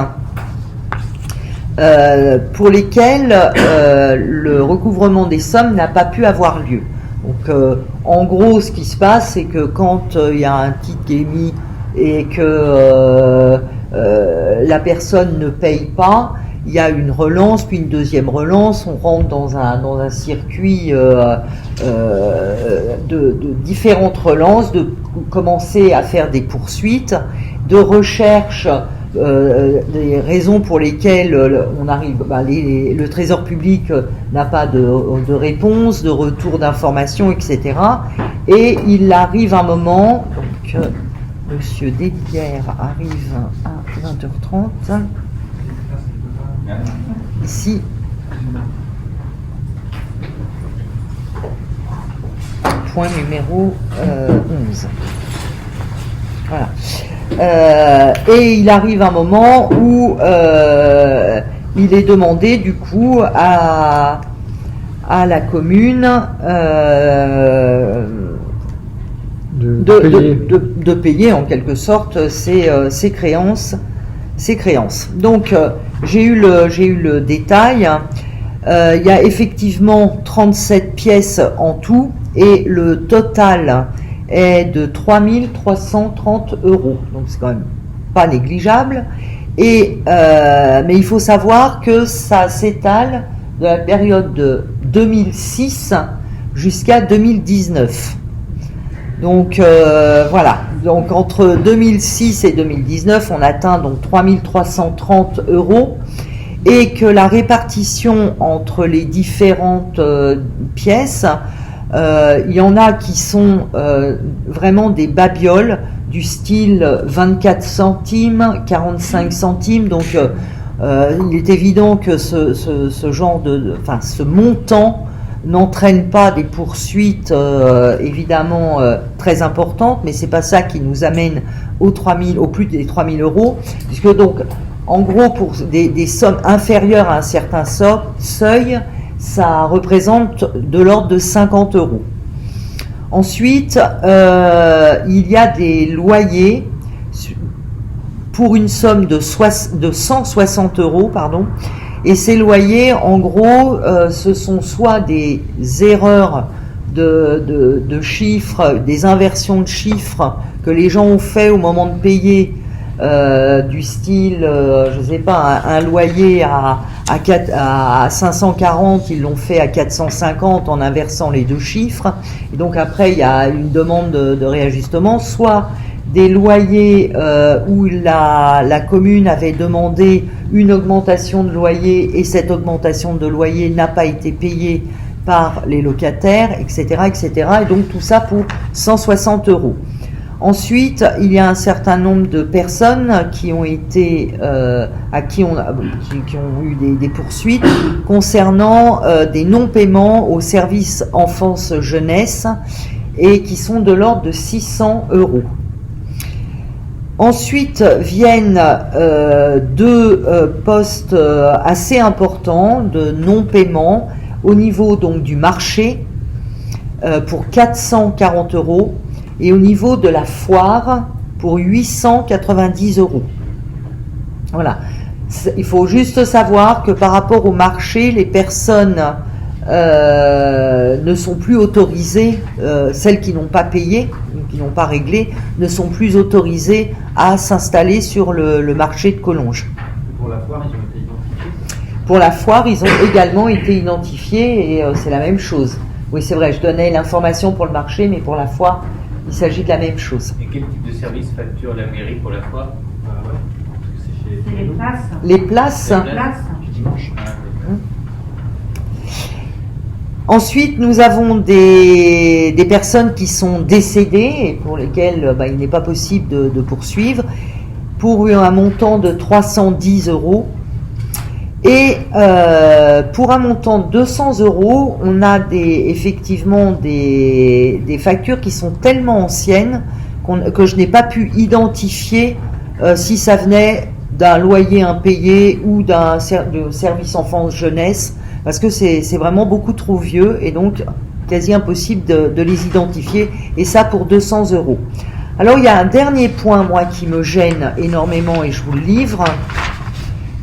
pour lesquelles le recouvrement des sommes n'a pas pu avoir lieu. Donc, en gros, ce qui se passe, c'est que quand il y a un titre qui est émis et que la personne ne paye pas, il y a une relance, puis une deuxième relance, on rentre dans un circuit de différentes relances, de commencer à faire des poursuites, de recherche des raisons pour lesquelles on arrive, le Trésor public n'a pas de réponse, de retour d'information, etc. Et il arrive un moment, donc Monsieur Deslières arrive à 20h30, ici, point numéro 11. Voilà. Et il arrive un moment où il est demandé du coup à la commune de payer en quelque sorte ses créances. Donc j'ai eu le détail. Il y a effectivement 37 pièces en tout et le total est de 3 330 €. Donc c'est quand même pas négligeable. Mais il faut savoir que ça s'étale de la période de 2006 jusqu'à 2019. Donc voilà. Donc entre 2006 et 2019, on atteint donc 3 330 € et que la répartition entre les différentes pièces, il y en a qui sont vraiment des babioles du style 24 centimes, 45 centimes. Donc il est évident que ce genre ce montant n'entraîne pas des poursuites évidemment très importantes, mais c'est pas ça qui nous amène au plus des 3 000 €, puisque donc en gros pour des sommes inférieures à un certain seuil, ça représente de l'ordre de 50 €. Ensuite, il y a des loyers pour une somme de 160 €, pardon. Et ces loyers, en gros, ce sont soit des erreurs de chiffres, des inversions de chiffres que les gens ont fait au moment de payer, du style, je sais pas, un loyer à 540, ils l'ont fait à 450 en inversant les deux chiffres. Et donc après, il y a une demande de réajustement, soit des loyers où la commune avait demandé une augmentation de loyer et cette augmentation de loyer n'a pas été payée par les locataires, etc., etc. Et donc tout ça pour 160 €. Ensuite, il y a un certain nombre de personnes qui ont été qui ont eu des poursuites concernant des non-paiements au service enfance-jeunesse et qui sont de l'ordre de 600 €. Ensuite viennent deux postes assez importants de non-paiement au niveau donc du marché pour 440 € et au niveau de la foire pour 890 €. Voilà. Il faut juste savoir que par rapport au marché, les personnes ne sont plus autorisées, celles qui n'ont pas payé, qui n'ont pas réglé, ne sont plus autorisées à s'installer sur le marché de Collonges. Pour la foire, ils ont été identifiés. Pour la foire, ils ont également été identifiés et c'est la même chose. Oui, c'est vrai, je donnais l'information pour le marché, mais pour la foire, il s'agit de la même chose. Et quel type de service facture la mairie pour la foire? C'est les places. Les places. Les places. Du dimanche. Ensuite, nous avons des personnes qui sont décédées et pour lesquelles il n'est pas possible de poursuivre pour un montant de 310 €. Et pour un montant de 200 €, on a effectivement des factures qui sont tellement anciennes que je n'ai pas pu identifier si ça venait d'un loyer impayé ou d'un service enfance-jeunesse, parce que c'est vraiment beaucoup trop vieux et donc quasi impossible de les identifier, et ça pour 200 €. Alors il y a un dernier point, moi, qui me gêne énormément et je vous le livre.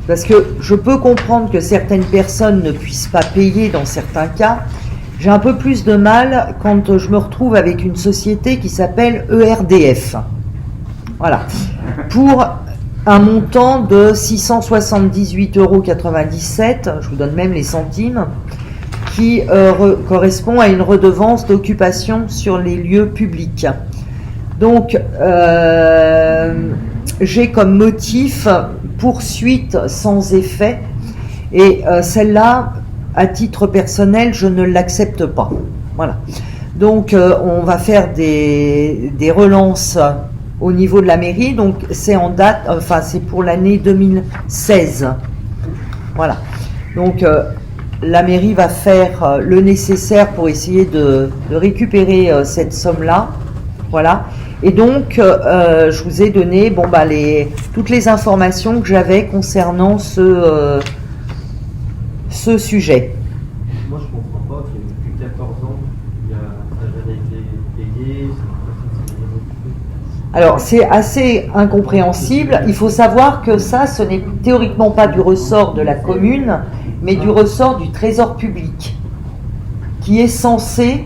Parce que je peux comprendre que certaines personnes ne puissent pas payer dans certains cas. J'ai un peu plus de mal quand je me retrouve avec une société qui s'appelle ERDF. Voilà. Pour un montant de 678,97 €, je vous donne même les centimes, qui correspond à une redevance d'occupation sur les lieux publics. Donc, j'ai comme motif poursuite sans effet, et celle-là, à titre personnel, je ne l'accepte pas. Voilà. Donc on va faire des relances au niveau de la mairie, donc c'est en date, enfin c'est pour l'année 2016. Voilà. Donc la mairie va faire le nécessaire pour essayer de récupérer cette somme-là. Voilà. Et donc, je vous ai donné toutes les informations que j'avais concernant ce sujet. Moi, je comprends pas que depuis 14 ans, ça n'a jamais été payé. Alors, c'est assez incompréhensible. Il faut savoir que ça, ce n'est théoriquement pas du ressort de la commune, mais du ressort du Trésor public, qui est censé...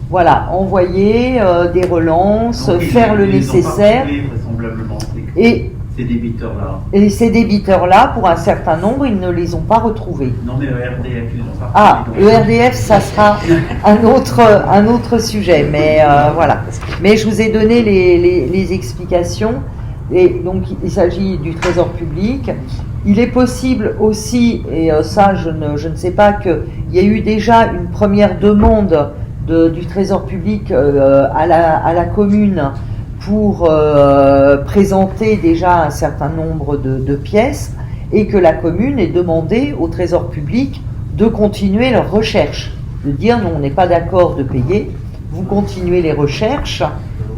Voilà, envoyer des relances, faire le nécessaire. Et ces débiteurs-là. Et ces débiteurs-là, pour un certain nombre, ils ne les ont pas retrouvés. Non, mais ERDF, ils n'ont pas. Ah, ERDF, ça sera un autre sujet. Mais voilà. Mais je vous ai donné les explications. Et donc, il s'agit du Trésor public. Il est possible aussi, et ça, je ne sais pas, qu'il y a eu déjà une première demande du Trésor public à la commune pour présenter déjà un certain nombre de pièces, et que la commune ait demandé au Trésor public de continuer leurs recherches, de dire non, on n'est pas d'accord de payer, vous continuez les recherches,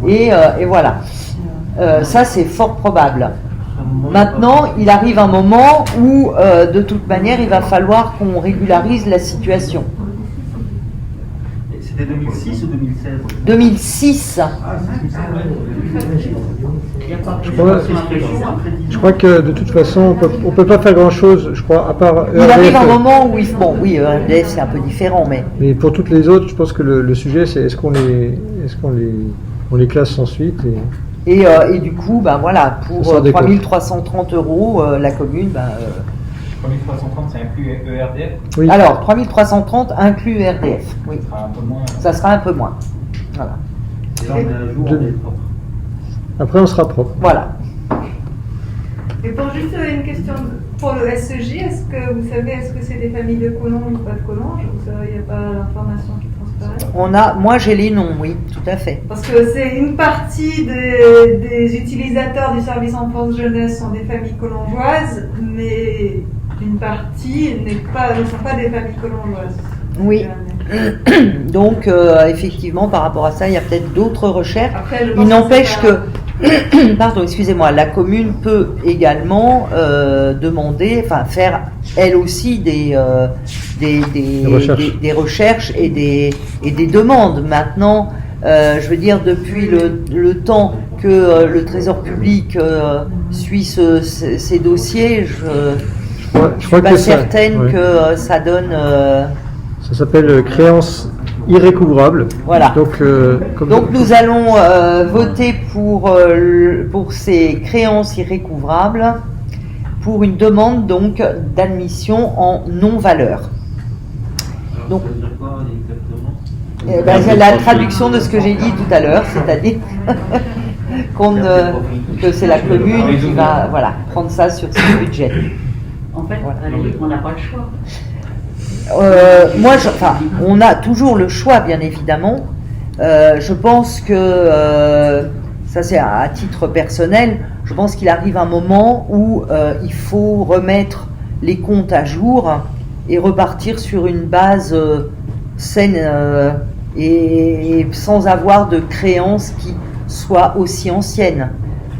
et voilà. Ça, c'est fort probable. Maintenant, il arrive un moment où de toute manière il va falloir qu'on régularise la situation. C'était 2006 ou 2016 2006. Je crois que de toute façon, on peut pas faire grand-chose, je crois, à part... Il arrive un moment où oui, ERDF c'est un peu différent, mais pour toutes les autres, je pense que le sujet, c'est est-ce qu'on les classe sans suite et du coup, voilà, pour 3330 €, la commune... 3330, ça inclut ERDF? Oui. Alors, 3330 inclut ERDF, oui. Ça sera un peu moins. Voilà. Après, on sera propre. Voilà. Et pour juste une question pour le SEJ, est-ce que vous savez, est-ce que c'est des familles de Collonges ou pas de Collonges? Il n'y a pas d'information qui transparaît? Moi j'ai les noms, oui, tout à fait. Parce que c'est une partie des utilisateurs du service enfance-jeunesse sont des familles collongeoises, mais une partie ne sont pas des familles collongeoises. Oui. Donc effectivement, par rapport à ça, il y a peut-être d'autres recherches. Après, il n'empêche que pardon, excusez-moi, la commune peut également faire elle aussi des recherches et des demandes. Maintenant, je veux dire, depuis le temps que le Trésor public suit ces dossiers, je ne suis pas certaine que ça donne... Ça s'appelle créance irrécouvrable. Voilà. Donc nous allons voter pour ces créances irrécouvrables pour une demande donc d'admission en non-valeur. Donc, c'est la traduction de ce que j'ai dit tout à l'heure, c'est-à-dire que c'est la commune qui va prendre ça sur ses budgets. En fait, on n'a pas le choix. On a toujours le choix, bien évidemment. Je pense que, ça c'est à titre personnel, je pense qu'il arrive un moment où il faut remettre les comptes à jour et repartir sur une base saine et sans avoir de créances qui soient aussi anciennes.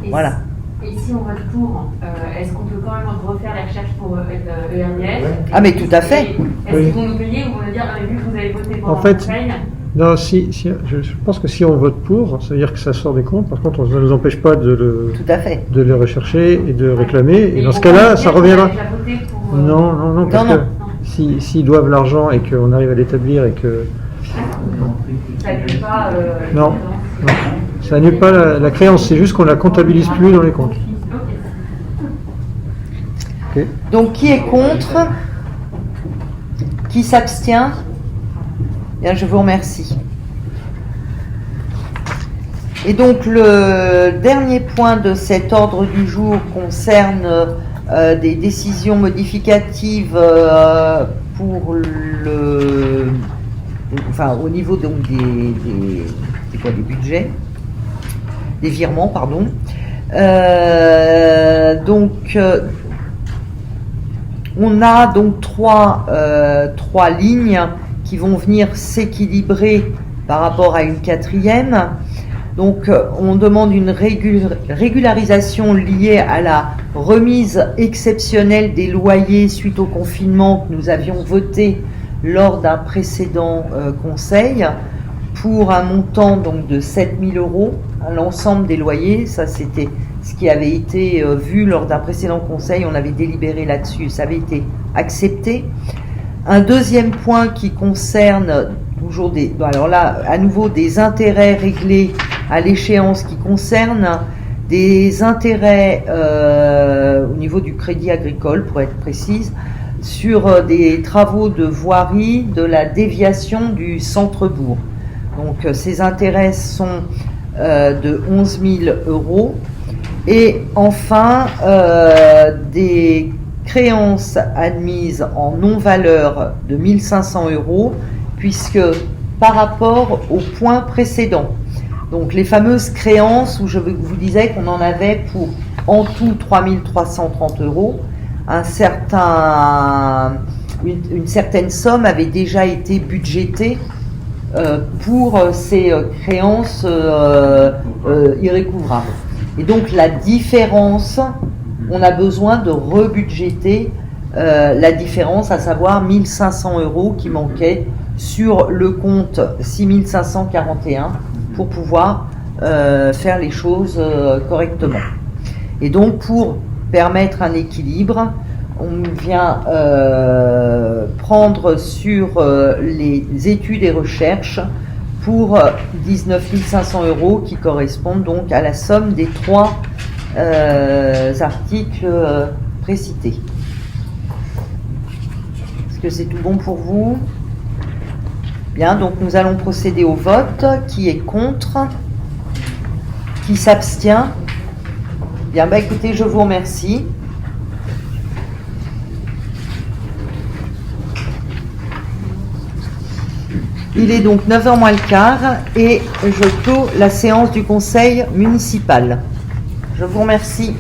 Voilà. Et si on vote pour, est-ce qu'on peut quand même refaire les recherches pour ERDF? Ah mais tout à fait. Est-ce qu'ils vont nous payer ou vont nous dire, vu que vous avez voté pour En fait, non, je pense que si on vote pour, ça veut dire que ça sort des comptes. Par contre, ça ne nous empêche pas de les rechercher et de réclamer. Et dans ce cas-là, ça reviendra. Non, parce que s'ils doivent l'argent et qu'on arrive à l'établir et que... Ça annule pas... Non, ça annule pas la créance, c'est juste qu'on la comptabilise plus dans les comptes. Okay. Donc qui est contre? Qui s'abstient? Bien, je vous remercie. Et donc le dernier point de cet ordre du jour concerne des décisions modificatives pour au niveau donc des budgets, des virements, pardon. On a donc trois lignes qui vont venir s'équilibrer par rapport à une quatrième. Donc on demande une régularisation liée à la remise exceptionnelle des loyers suite au confinement que nous avions voté lors d'un précédent conseil pour un montant donc de 7 000 € à l'ensemble des loyers. Ça c'était ce qui avait été vu lors d'un précédent conseil, on avait délibéré là-dessus, ça avait été accepté. Un deuxième point qui concerne toujours alors là, à nouveau, des intérêts réglés à l'échéance qui concernent des intérêts au niveau du crédit agricole, pour être précise, sur des travaux de voirie de la déviation du centre-bourg. Donc ces intérêts sont de 11 000 €. Et enfin, des créances admises en non-valeur de 1 500 €, puisque par rapport au point précédent, donc les fameuses créances où je vous disais qu'on en avait pour en tout 3 330 €, une certaine somme avait déjà été budgétée pour ces créances irrécouvrables. Et donc la différence, on a besoin de rebudgéter la différence, à savoir 1 500 € qui manquaient sur le compte 6 541 pour pouvoir faire les choses correctement. Et donc pour permettre un équilibre, on vient prendre sur les études et recherches pour 19 500 € qui correspondent donc à la somme des trois articles précités. Est-ce que c'est tout bon pour vous? Bien, donc nous allons procéder au vote. Qui est contre? Qui s'abstient? Bien, écoutez, je vous remercie. Il est donc 9h moins le quart et je clôt la séance du conseil municipal. Je vous remercie.